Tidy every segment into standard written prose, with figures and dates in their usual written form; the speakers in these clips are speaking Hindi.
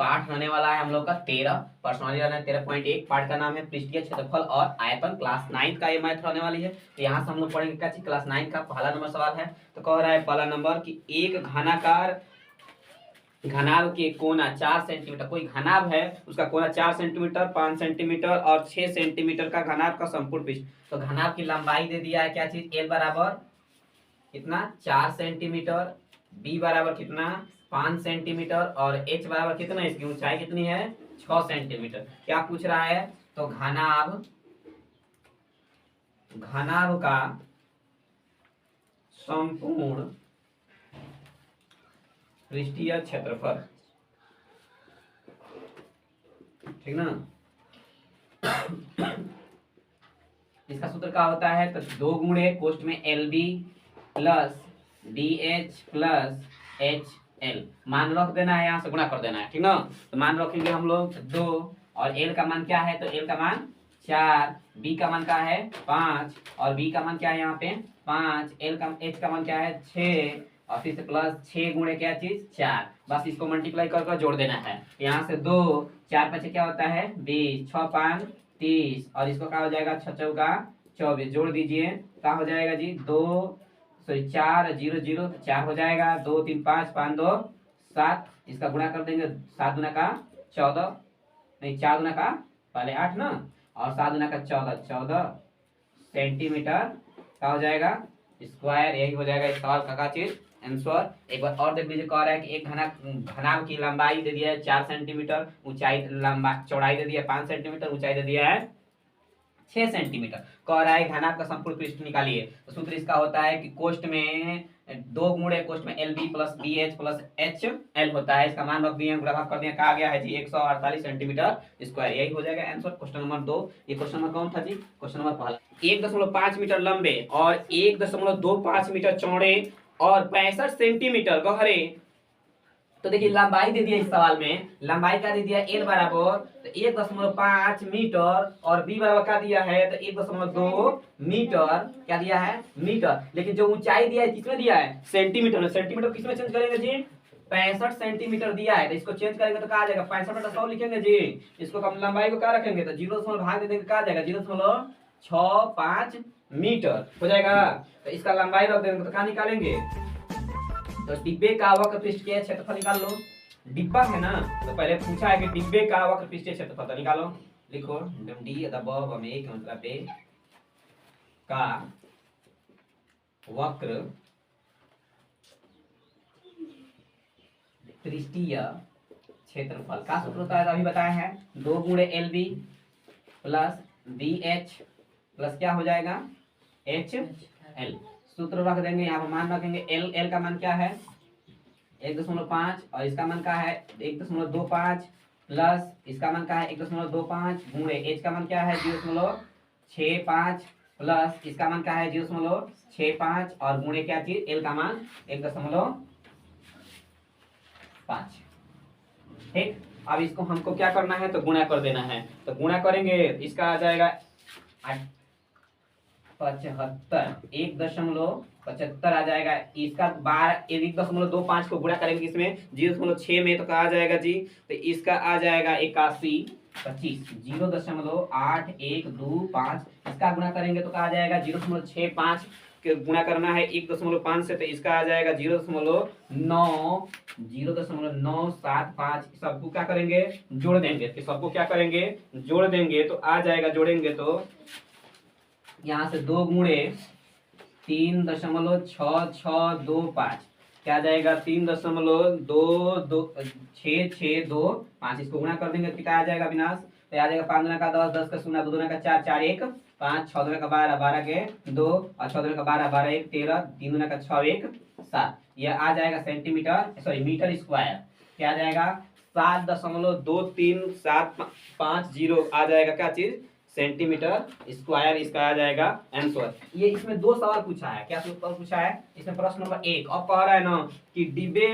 पाठ रहने वाला है हम लोग का 13, पर्सनली रहना है 13.1। पाठ का नाम है पृष्ठीय क्षेत्रफल और आयतन। क्लास 9 का ये मैथ रहने वाली है। तो यहाँ से हम लोग पढ़ेंगे क्या चीज, क्लास 9 का पहला नंबर सवाल है। तो कह रहा है पहला नंबर कि एक घनाकार घनाभ के कोना 4 सेंटीमीटर, कोई घनाभ है उसका कोना 4 सेंटीमीटर, 5 सेंटीमीटर और 6 सेंटीमीटर का घनाभ का संपूर्ण पृष्ठ। तो घनाभ की लंबाई दे दिया है क्या चीज, एल बराबर कितना 4 सेंटीमीटर, बी बराबर कितना 5 सेंटीमीटर और एच बराबर कितना, इसकी ऊंचाई कितनी है 6 सेंटीमीटर। क्या पूछ रहा है, तो घनाभ का संपूर्ण पृष्ठीय क्षेत्रफल, ठीक ना। इसका सूत्र क्या होता है, तो 2 गुणे कोष्ठ में L B plus D H plus H L, मान रख देना है, यहाँ से गुणा कर देना है, ठीक ना। तो मान रखेंगे हम लोग 2 और एल का मान क्या है, तो एल का मान 4, बी का मान क्या है 5 और बी का मान क्या है यहाँ पे 5, एल का एच का मान क्या है 6 और फिर से प्लस 6 गुणे क्या चीज 4। बस इसको मल्टीप्लाई कर जोड़ देना है। यहाँ से 2 4 5 क्या होता है 20, 6 5 30 और इसको क्या हो जाएगा 6 चौका 24, जोड़ दीजिए क्या हो जाएगा जी 2 सॉरी 4 0 0 4 हो जाएगा, 2 3 5 5 2 7, इसका गुणा कर देंगे 7 गुना का 14, नहीं 4 गुना का पहले 8 ना और 7 गुना का 14 सेंटीमीटर क्या हो जाएगा स्क्वायर। यही हो जाएगा इस सवाल का चीज आंसर। एक बार और देख लीजिए, कह रहा है कि एक घनाभ की लंबाई दे दिया है 4 सेंटीमीटर, ऊंचाई चौड़ाई दे दिया है 5 सेंटीमीटर, ऊंचाई दे दिया है 6 सेंटीमीटर। कह रहा है घनाभ का संपूर्ण पृष्ठ निकालिए। तो सूत्र इसका होता है कि कोष्ठ में 2 गुणे कोष्ठ में L B plus B H plus H L होता है। इसका मान रख दिए, गुणा भाग कर दिया, कहा गया है जी 148 सेंटीमीटर स्क्वायर। यही हो जाएगा आंसर क्वेश्चन नंबर 2। ये क्वेश्चन नंबर कौन था जी, क्वेश्चन नंबर पहला। 1.5 मीटर लंबे और 1.25 मीटर चौड़े और 65 सेंटीमीटर गहरे। तो देखिए लंबाई दे दिया इस सवाल में, लंबाई का दे दिया एल बराबर तो 1.5 मीटर और बी बराबर क्या दिया है तो 1.2 मीटर, क्या दिया है मीटर। लेकिन जो ऊंचाई दिया है किसमें दिया है सेंटीमीटर में, सेंटीमीटर किसमें चेंज करेंगे जी 65 सेंटीमीटर दिया है, तो इसको चेंज करेंगे तो कहा जाएगा 65 बटा 100 लिखेंगे जी। इसको हम लंबाई को क्या रखेंगे तो 0 भाग दे देंगे, कहा जाएगा 0.65 मीटर हो जाएगा। तो इसका लंबाई रख देंगे तो क्या निकालेंगे, तो डिब्बे का वक्र पृष्ठ के क्षेत्रफल निकाल लो। डिब्बा है ना, तो पहले पूछा है कि डिब्बे का वक्र पृष्ठीय क्षेत्रफल, तो निकालो, लिखो डी अबव में एक मतलब बे का वक्र पृष्ठीय क्षेत्रफल का सूत्र होता है, अभी बताया है 2 गुणे L B plus B H plus क्या हो जाएगा एच एल। सूत्र रख देंगे, यहाँ पर मान रखेंगे एल, एल का मान क्या है 1.5 और इसका मान क्या है 1.25 प्लस इसका मान क्या है 1.25 गुणे एच का मान क्या है 0.65 प्लस इसका मान क्या है 0.65 और गुणे क्या चीज एल का मान 1.5। ठीक, अब इसको हमको क्या करना है तो गुणा कर देना है। तो गुणा करेंगे इसका आ जाएगा 75, 1.75 आ जाएगा। इसका 1.25 को गुणा करेंगे इसमें 0.6 में तो कहा जाएगा जी, तो इसका आ जाएगा 81 25, 0.8125। इसका गुणा करेंगे तो कहा जाएगा 0.65 के गुणा करना है 1.5 से, तो इसका आ जाएगा 0.975। सबको क्या करेंगे जोड़ देंगे, तो सबको क्या करेंगे जोड़ देंगे तो आ जाएगा, जोड़ेंगे तो यहाँ से 2 गुणे 3.6625 क्या जाएगा 3.2625। इसको गुणा कर देंगे तो क्या आ जाएगा विनाश, तो आ जाएगा 5 का 10, 10 का 0, 2 का 4, 4 1 5, 6 का 12, 12 के 2 और 6 का 12, 12 1 13, 3 का 6 1 7। यह आ जाएगा सेंटीमीटर सॉरी मीटर स्क्वायर। क्या आ जाएगा 7.2375 आ जाएगा क्या चीज सेंटीमीटर स्क्वायर। इसका आ जाएगा आंसर। ये इसमें 2 सवाल पूछा है, क्या सवाल पूछा है इसमें प्रश्न नंबर 1 और कह रहा है ना कि डिब्बे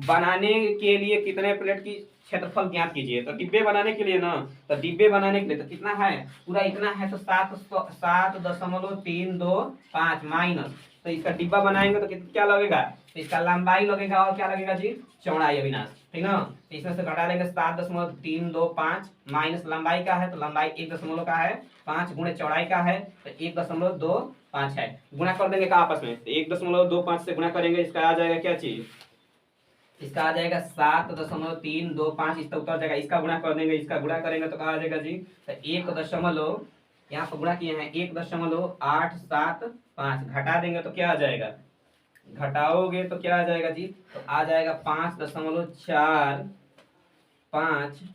बनाने के लिए कितने प्लेट की क्षेत्रफल ज्ञात कीजिए। तो डिब्बे बनाने के लिए ना, तो डिब्बे बनाने के लिए तो कितना है पूरा इतना है तो 7.325 माइनस, तो इसका डिब्बा बनाएंगे तो क्या लगेगा तो इसका लंबाई लगेगा और क्या लगेगा जी चौड़ाई अविनाश, ठीक ना। तो इसमें से घटा लेंगे 7.325 माइनस लंबाई का है तो लंबाई 1 का है 5 गुणे चौड़ाई का है तो 1.25 है। गुणा कर देंगे का आपस में, तो 1.25 से गुणा करेंगे, इसका आ जाएगा क्या चीज, इसका आ जाएगा 7.325, इसका उतर जाएगा, इसका गुणा कर देंगे, इसका गुणा करेंगे तो कहा आ जाएगा जी, तो 1 यहाँ पर गुणा किए हैं 1.875, घटा देंगे तो क्या आ जाएगा, घटाओगे तो क्या आ जाएगा जी, तो आ जाएगा 5.45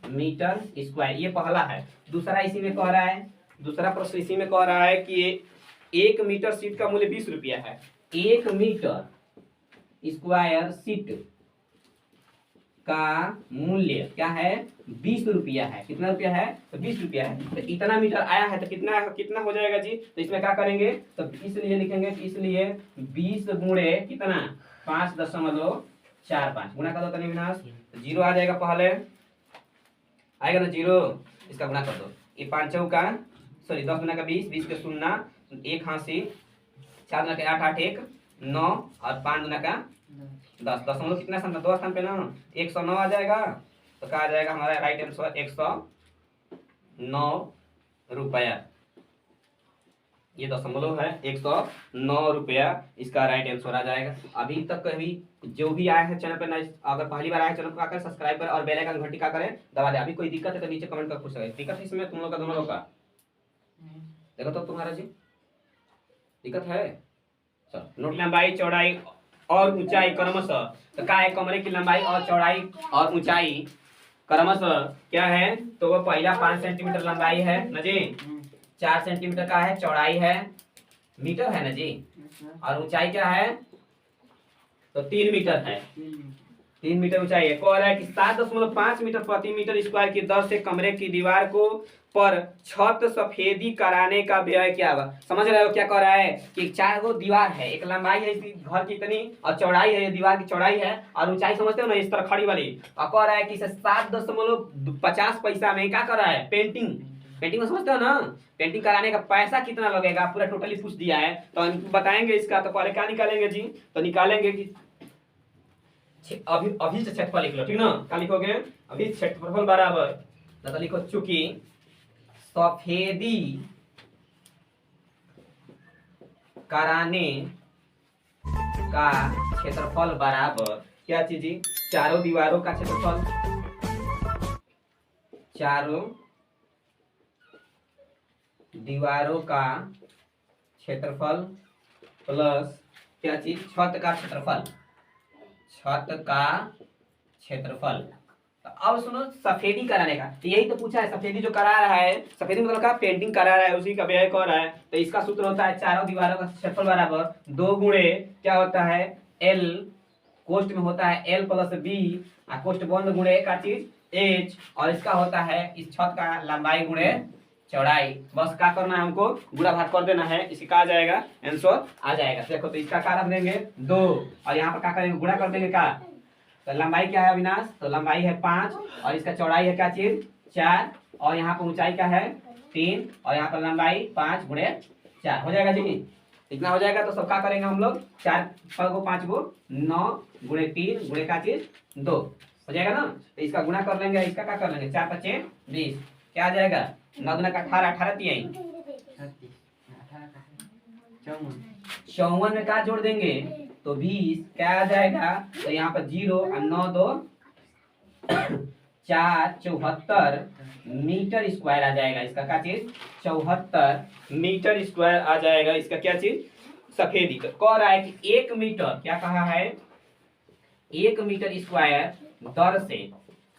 मीटर स्क्वायर। ये पहला है। दूसरा इसी में कह रहा है, दूसरा प्रश्न इसी में कह रहा है कि 1 मीटर सीट का मूल्य 20 रुपया है। 1 मीटर स्क्वायर सीट का मूल्य क्या है, 20 रुपया है। कितना रुपया है, तो 20 रुपया है। तो इतना मीटर आया है तो कितना कितना हो जाएगा जी, तो इसमें क्या करेंगे, तो इसलिए लिखेंगे, इसलिए 20 गुणे कितना 5.45 गुणा कर दो तनी विनाश, तो 0 आ जाएगा, पहले आएगा ना 0, इसका गुणा कर दो, ये 5 चौका सॉरी 10 गुना का 20, 20 के 0, 1 हासी, 4 गुना के 8, 8 1 9 और 5 गुना का 10, दशमलव कितना स्थान पे, 2 स्थान पे ना, 109 आ जाएगा। तो क्या आ जाएगा हमारा राइट आंसर 109 रुपया। ये दशमलव है, 109 रुपया इसका राइट आंसर आ जाएगा। अभी तक कभी जो भी आया है चैनल पे, ना अगर पहली बार आया है चैनल को आकर सब्सक्राइब करें और बेल आइकन घंटी का करें दबा दे। अभी कोई दिक्कत है तो नीचे कमेंट कर पूछ सकते। दिक्कत है इसमें तुम लोग का, दोनों लोग का देखो तो तुम्हारा जी दिक्कत है। चलो नोट, लंबाई चौड़ाई और ऊंचाई क्रमशः, तो क्या है, कमरे की लंबाई और चौड़ाई और ऊंचाई क्रमशः क्या है, तो वो पहला 5 सेंटीमीटर लंबाई है ना जी, 4 सेंटीमीटर का है चौड़ाई है, मीटर है ना जी, और ऊंचाई क्या है, तो 3 मीटर है, 3 मीटर ऊंचाई है। कह रहा है कि 7.5 मीटर प्रति मीटर स्क्वायर की दर से कमरे की दीवार को पर छत सफेदी कराने का व्यय क्या होगा। समझ रहे हो क्या कह रहा है कि 4 गो दीवार है, एक लंबाई है इस घर की इतनी और चौड़ाई है, दीवार की चौड़ाई है और ऊंचाई समझते हो ना इस तरह खड़ी वाली, और कह रहा है कि इसे 7.50 पैसा में क्या कर रहा है, पेंटिंग में समझते हो ना, पेंटिंग कराने का पैसा कितना लगेगा पूरा टोटली पूछ दिया है। तो हम बताएंगे इसका, तो पहले क्या निकालेंगे जी, तो निकालेंगे कि अभी से क्षेत्रफल लिख लो, ठीक ना, क्या लिखोगे, अभी क्षेत्रफल बराबर, तो लिखो चूंकि सफेदी कराने का क्षेत्रफल बराबर क्या चीज, चारों दीवारों का क्षेत्रफल, चारों दीवारों का क्षेत्रफल प्लस क्या चीज, छत का क्षेत्रफल, छत का क्षेत्रफल। तो अब सुनो सफेदी कराने का, तो यही तो पूछा है, सफेदी जो करा रहा है, सफेदी मतलब का पेंटिंग करा रहा है, उसी का व्यय कर रहा है। तो इसका सूत्र होता है चारों दीवारों का क्षेत्रफल बराबर 2 गुणे क्या होता है, L कोष्ठ में होता है L प्लस B, और कोष्ठ बंद गुणे का चीज H, और इसका होता है इस छत का लंबाई गुणे चौड़ाई। बस क्या करना है, हमको गुणा भाग कर देना है, इसका आ जाएगा आंसर आ जाएगा। देखो तो इसका क्या रख देंगे 2, और यहाँ पर क्या करेंगे, गुणा कर देंगे का, तो लंबाई क्या है अविनाश, तो लंबाई है 5 और इसका चौड़ाई है क्या चीज 4, और यहाँ पर ऊंचाई क्या है 3, और यहाँ पर लंबाई 5 गुणे 4 हो जाएगा जी, इतना हो जाएगा। तो सब क्या करेंगे हम लोग, 4 को 5 को 9 गुणे 3 गुणे का चीज 2 हो जाएगा ना। तो इसका गुणा कर लेंगे, इसका क्या कर लेंगे, 4 5 20, क्या आ जाएगा 9 गुना का 18, 18 3 54 में क्या जोड़ देंगे, तो 20 क्या आ जाएगा, तो यहाँ पर 0 और 9 2 4 74 मीटर स्क्वायर आ जाएगा। इसका क्या चीज 74 मीटर स्क्वायर आ जाएगा, इसका क्या चीज सफेदी। कह रहा है कि 1 मीटर, क्या कहा है, 1 मीटर स्क्वायर दर से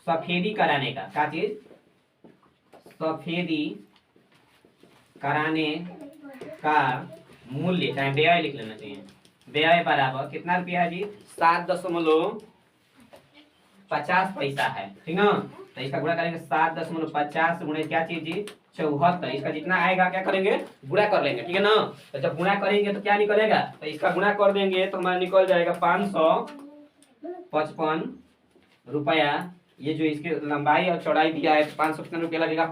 सफेदी कराने का क्या चीज, सफेदी कराने का मूल्य, चाहे व्यय लिख लेना चाहिए, व्यय बराबर कितना रुपया है जी, 7.50 पैसा है, ठीक ना। तो इसका गुणा करेंगे 7.50 गुणे क्या चीज जी 74, इसका जितना आएगा क्या करेंगे गुणा कर लेंगे, ठीक है ना। तो जब गुणा करेंगे तो क्या निकलेगा, तो इसका गुणा कर देंगे तो हमारा निकल जाएगा 555 रुपया। ये जो इसकी लंबाई और चौड़ाई दिया है 555 रुपया लगेगा,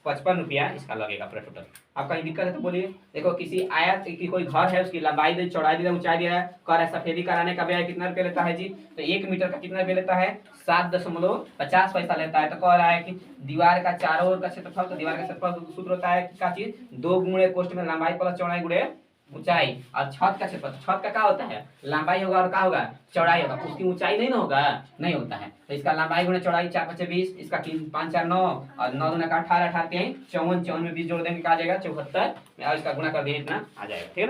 ₹55 इसका लगेगा पूरा टोटल। आपका कहीं दिक्कत है तो बोलिए। देखो किसी आयत की कोई घर है, उसकी लंबाई दी, चौड़ाई दी, ऊंचाई दिया है, कह रहा है सफेदी कराने का व्यय कितना रुपया लेता है जी, तो 1 मीटर का कितना रुपया लेता है, 7.50 पैसा लेता है। तो कह रहा है कि दीवार का चारों ओर का क्षेत्रफल, तो दीवार का क्षेत्रफल सूत्र होता है क्या चीज, 2 गुणे कोष्ठ में लंबाई प्लस चौड़ाई गुणे ऊंचाई, और छत का क्षेत्रफल, छत का क्या होता है, लंबाई होगा और क्या होगा, चौड़ाई होगा, उसकी ऊंचाई नहीं ना होगा, नहीं होता है। तो इसका लंबाई गुणे चौड़ाई 4 5 20, इसका 5 4 9 और 9 दूना का 18, 18 3 54, 54 में 20 जोड़ देंगे क्या आ जाएगा 74, और इसका गुणा कर दिए इतना आ जाएगा, ठीक है ना।